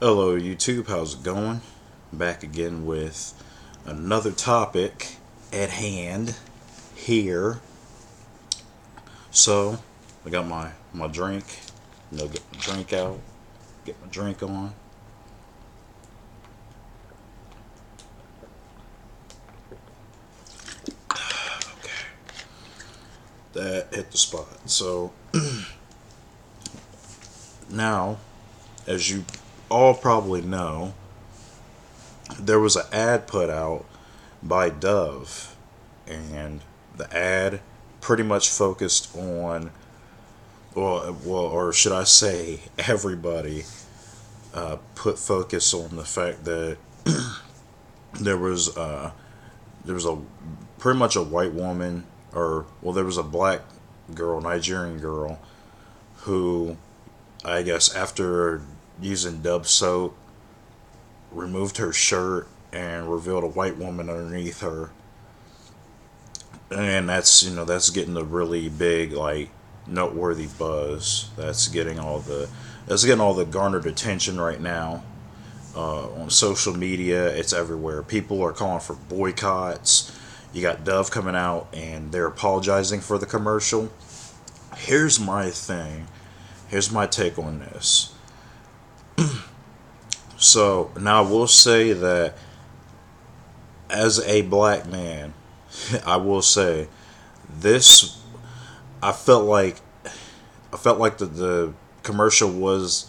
Hello, YouTube. How's it going? Back again with another topic at hand here. So, I got my drink. Get my drink out. Get my drink on. That hit the spot. So, now, as you all probably know, there was an ad put out by Dove, and the ad pretty much focused on, or should I say, everybody put focus on the fact that there was there was a pretty much a white woman, or well, there was a black girl, Nigerian girl, who I guess after using Dove soap removed her shirt and revealed a white woman underneath her, and that's getting a really big like noteworthy buzz. That's getting all the garnered attention right now on social media. It's everywhere. People are calling for boycotts. You got Dove coming out and they're apologizing for the commercial. Here's my thing. Here's my take on this. So now I will say that as a black man, I will say this. I felt like the commercial was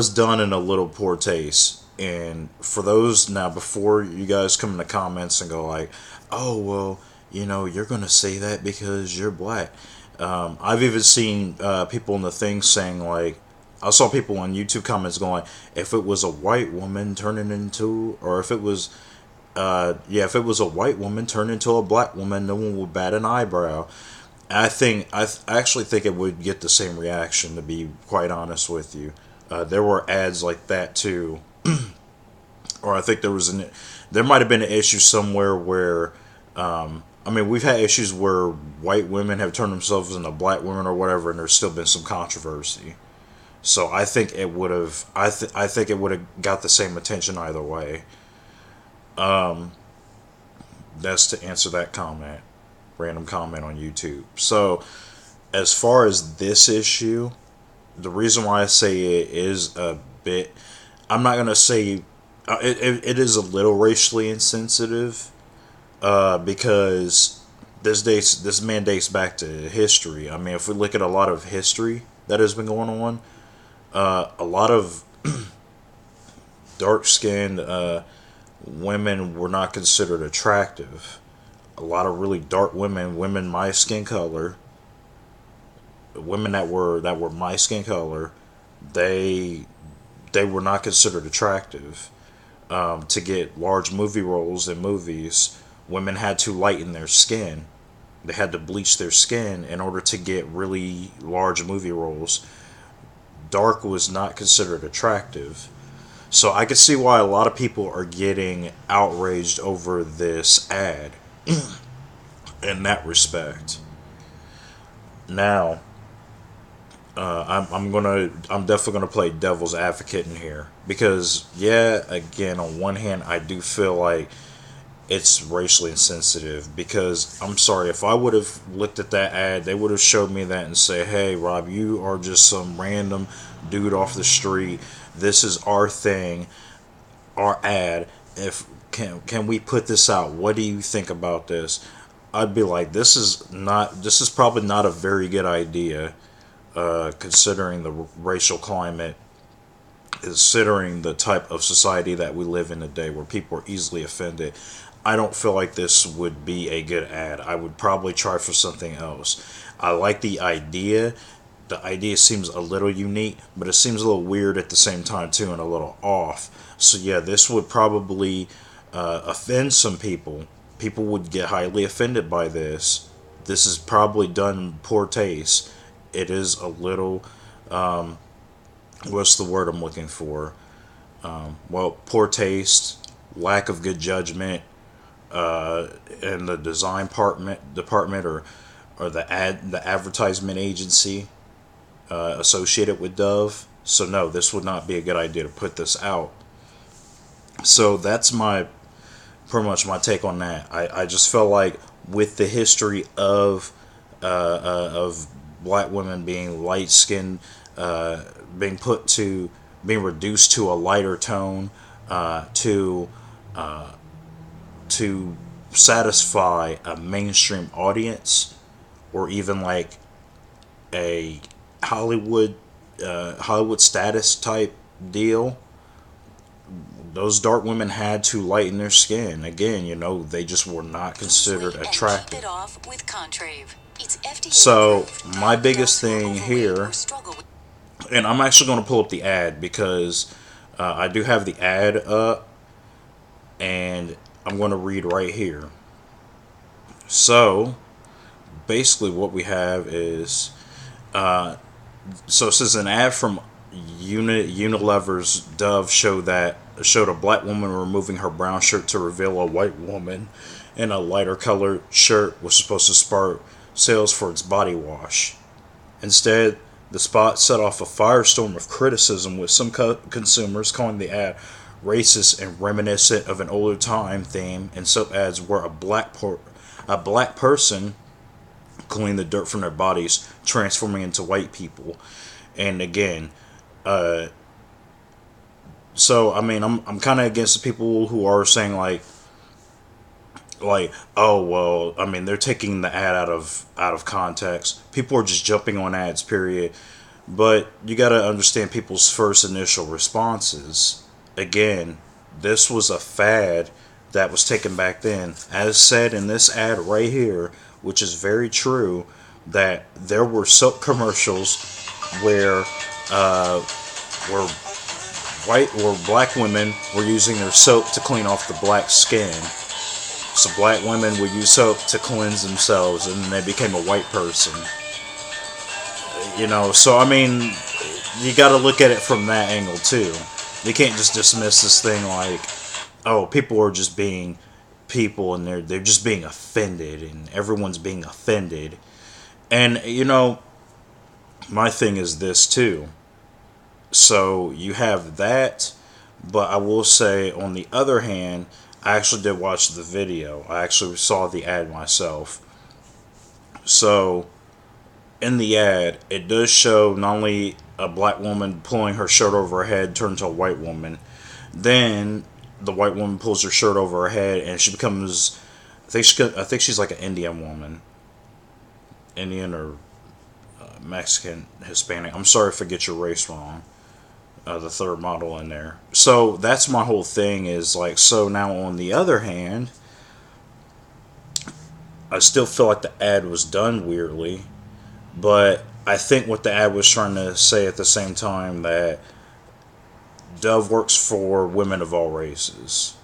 done in a little poor taste. And for those now, before you guys come in the comments and go like, "Oh well, you're gonna say that because you're black." I've even seen people in the thing saying like, I saw people on YouTube comments going, "If it was a white woman turning into, or if it was, if it was a white woman turned into a black woman, no one would bat an eyebrow." I actually think it would get the same reaction. To be quite honest with you, there were ads like that too, or I think there might have been an issue somewhere where, I mean, we've had issues where white women have turned themselves into black women or whatever, and there's still been some controversy. So I think it would have, I think it would have got the same attention either way. That's to answer that comment, random comment on YouTube. So as far as this issue, the reason why I say it is a bit, I'm not gonna say it is a little racially insensitive, because this man dates back to history. I mean, if we look at a lot of history that has been going on, a lot of dark skinned women were not considered attractive. A lot of really dark women my skin color, women that were my skin color, they they were not considered attractive. To get large movie roles in movies, women had to lighten their skin. They had to bleach their skin in order to get really large movie roles. Dark was not considered attractive. So I can see why a lot of people are getting outraged over this ad in that respect. Now, I'm definitely gonna play devil's advocate in here because yeah, again, on one hand, I do feel like it's racially insensitive because I'm sorry, if I would have looked at that ad, they would have showed me that and say, "Hey, Rob, you are just some random dude off the street. This is our thing, our ad. If can we put this out? What do you think about this?" I'd be like, this is probably not a very good idea, considering the racial climate, considering the type of society that we live in today where people are easily offended. I don't feel like this would be a good ad. I would probably try for something else. I like the idea. The idea seems a little unique, but it seems a little weird at the same time too, and a little off. So yeah, this would probably offend some people. People would get highly offended by this. This is probably done in poor taste. It is a little, what's the word I'm looking for? Well, poor taste, lack of good judgment, in the design department, or the advertisement agency associated with Dove. So no, this would not be a good idea to put this out. So that's my pretty much my take on that. I just felt like with the history of black women being light skinned, being put to being reduced to a lighter tone, to to satisfy a mainstream audience, or even like a Hollywood Hollywood status type deal. Those dark women had to lighten their skin. Again, they just were not considered attractive. So, my biggest thing here, and I'm actually going to pull up the ad because I do have the ad up, and I'm going to read right here. So, basically, what we have is so this is an ad from Unilever's Dove showed a black woman removing her brown shirt to reveal a white woman in a lighter colored shirt was supposed to spark sales for its body wash. Instead, the spot set off a firestorm of criticism, with some consumers calling the ad racist and reminiscent of an older time theme in soap ads where a black person clean the dirt from their bodies, transforming into white people. And again, uh, so I mean, I'm kind of against the people who are saying oh well, I mean they're taking the ad out of context. People are just jumping on ads, period. But you got to understand people's first initial responses. Again, this was a fad that was taken back then. As said in this ad right here, which is very true, that there were soap commercials where where where black women were using their soap to clean off the black skin. So black women would use soap to cleanse themselves, and then they became a white person. So I mean, you got to look at it from that angle too. You can't just dismiss this thing like, oh, people are just being people, and they're just being offended, and everyone's being offended. And my thing is this too. So you have that, but I will say on the other hand, I actually did watch the video. I actually saw the ad myself. So in the ad, it does show not only a black woman pulling her shirt over her head, turned to a white woman. Then the white woman pulls her shirt over her head, and she becomes, I think she's like an Indian woman, Indian or Mexican, Hispanic. I'm sorry if I get your race wrong. The third model in there. So that's my whole thing is like, so now on the other hand, I still feel like the ad was done weirdly, but I think what the ad was trying to say at the same time, that Dove works for women of all races.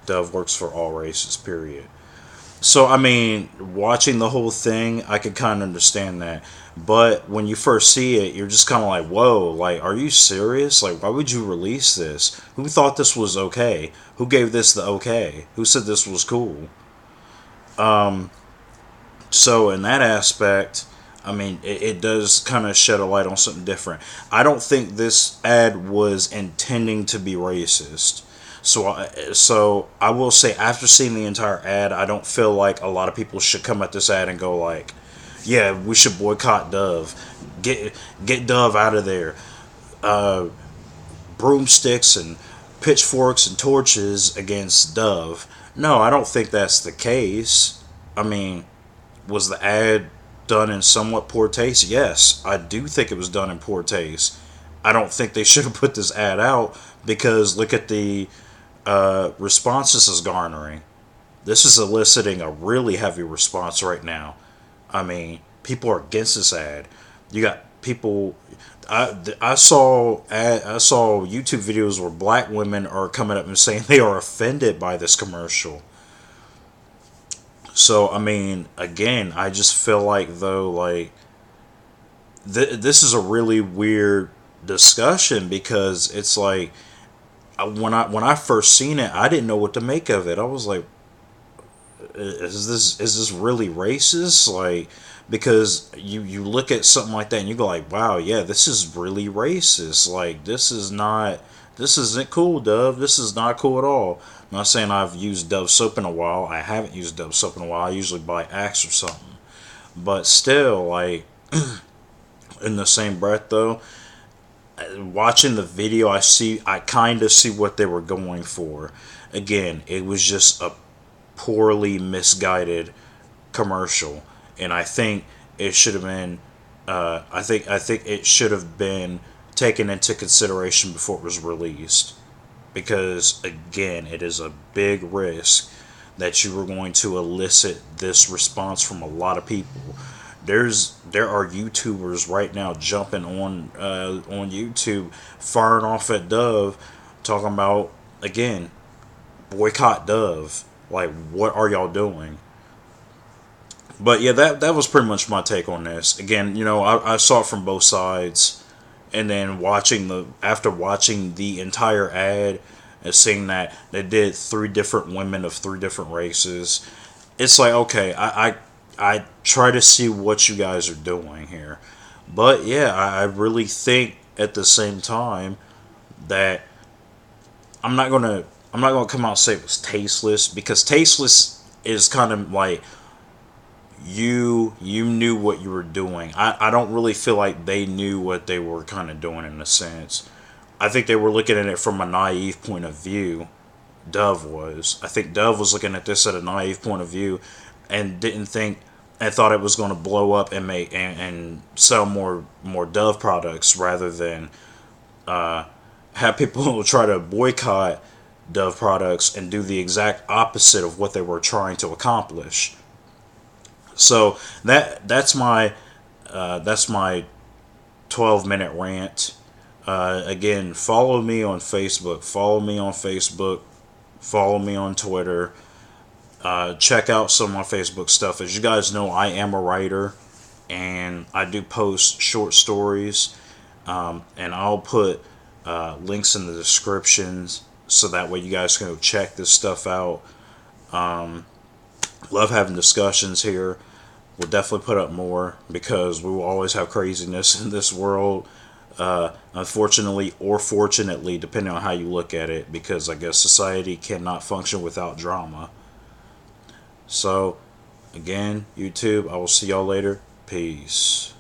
Dove works for all races, period. So, I mean, watching the whole thing, I could kind of understand that. But when you first see it, you're just kind of like, whoa, like, are you serious? Like, why would you release this? Who thought this was okay? Who gave this the okay? Who said this was cool? So, in that aspect, I mean, it does kind of shed a light on something different. I don't think this ad was intending to be racist. So I will say, after seeing the entire ad, I don't feel like a lot of people should come at this ad and go like, "Yeah, we should boycott Dove, get Dove out of there." Broomsticks and pitchforks and torches against Dove. No, I don't think that's the case. I mean, was the ad done in somewhat poor taste? Yes, I do think it was done in poor taste. I don't think they should have put this ad out, because look at the response this is garnering. This is eliciting a really heavy response right now. I mean, people are against this ad. You got people. I saw YouTube videos where black women are coming up and saying they are offended by this commercial. So I mean, again, I just feel like though, like this is a really weird discussion, because it's like, when I first seen it, I didn't know what to make of it. I was like, is this really racist? Like, because you look at something like that and you go like, wow, yeah, this is really racist. Like, this isn't cool, Dove. This is not cool at all. I'm not saying I've used Dove soap in a while. I haven't used Dove soap in a while. I usually buy Axe or something. But still, like, in the same breath though, watching the video, I kind of see what they were going for. Again, it was just a poorly misguided commercial, and I think it should have been. I think it should have been taken into consideration before it was released, because again, it is a big risk that you were going to elicit this response from a lot of people. There are YouTubers right now jumping on YouTube, firing off at Dove, talking about, again, boycott Dove. Like, what are y'all doing? But yeah, that was pretty much my take on this. Again, I saw it from both sides, and then after watching the entire ad and seeing that they did three different women of three different races, it's like, okay, I try to see what you guys are doing here. But yeah, I really think at the same time that I'm not gonna come out and say it was tasteless, because tasteless is kind of like, you knew what you were doing. I don't really feel like they knew what they were kind of doing, in a sense. I think they were looking at it from a naive point of view. Dove was. I think Dove was looking at this at a naive point of view, and didn't think and thought it was going to blow up and make and sell more Dove products, rather than have people try to boycott Dove products and do the exact opposite of what they were trying to accomplish. So that's my 12-minute rant. Again, follow me on Facebook. Follow me on Facebook. Follow me on Twitter. Check out some of my Facebook stuff. As you guys know, I am a writer, and I do post short stories. And I'll put links in the descriptions, so that way you guys can go check this stuff out. Love having discussions here. We'll definitely put up more, because we will always have craziness in this world. Unfortunately or fortunately, depending on how you look at it, because I guess society cannot function without drama. So, again, YouTube, I will see y'all later. Peace.